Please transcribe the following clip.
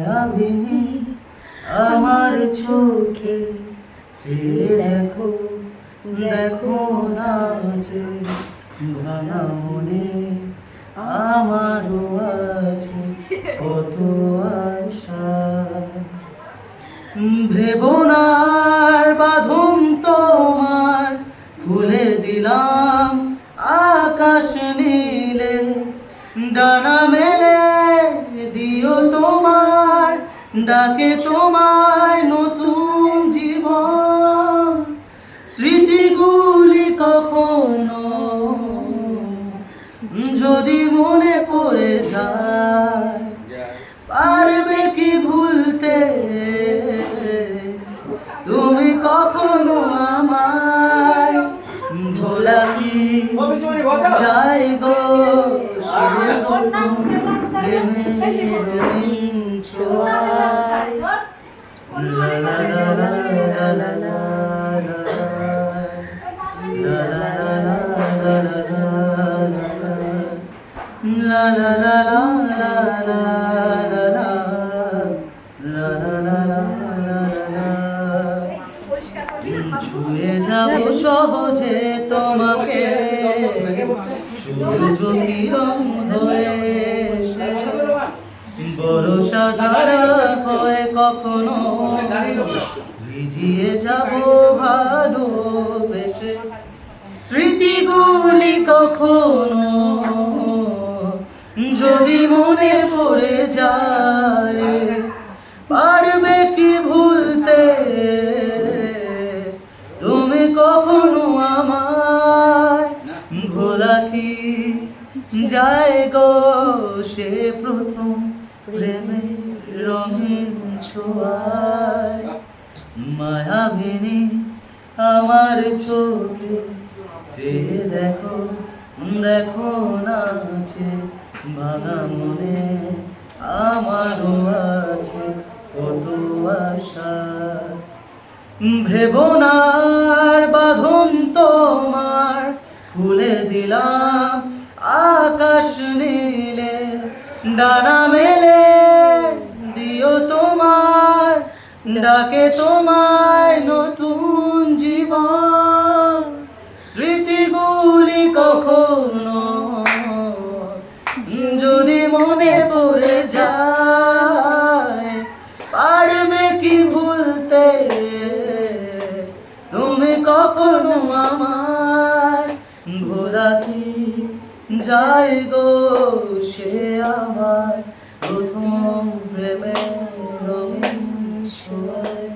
মায়াবিনী আমার চোখে চেয়ে দেখো, দেখো না যে ভাঙা মনে আমারও আছে কত আশা। ভেবো না আর বাঁধন তোমার, খুলে দিলাম আকাশ নীলে, ডানা মেলে দিও তোমার ডাকে তোমায় নতুন জীবন। স্মৃতিগুলি কখনো যদি মনে পড়ে যায়, পারবে কি ভুলতে তুমি কখনো আমায়? ভোলা কি যায় গো সে প্রেমের রঙিন ছোঁয়ায়। লা লা লা লা লা লা লা লা লা লা লা লা লা লা। ছুঁয়ে যাব সহজে তোমাকে সূর্য কিরণ হয়ে, বরষা ধারা হয়ে কখনো ভিজিয়ে যাব ভালোবেসে। স্মৃতিগুলি কখনো যদি মনে পড়ে যায়, পারবে কি ভুলতে তুমি কখনো আমায়? ভোলা কি যায় গো সে প্রথম প্রেমের রঙিন ছোঁয়ায়। মায়াবিনী আমার চোখে চেয়ে দেখো, দেখো নাচে ভাঙা মনে আমারও আছে কত আশা। ভেবো না আর বাঁধন তোমার, খুলে দিলাম আকাশ নীলে, ডানা মেলে দিও তোমার ডাকে তোমায় নতুন জীবন। স্মৃতিগুলি কখনো যদি মনে পড়ে যায়, পারবে কি ভুলতে তুমি কখনো আমায়? ভোলা কি যায় গো সে আমার প্রথম প্রেমের রঙিন ছোঁয়ায়।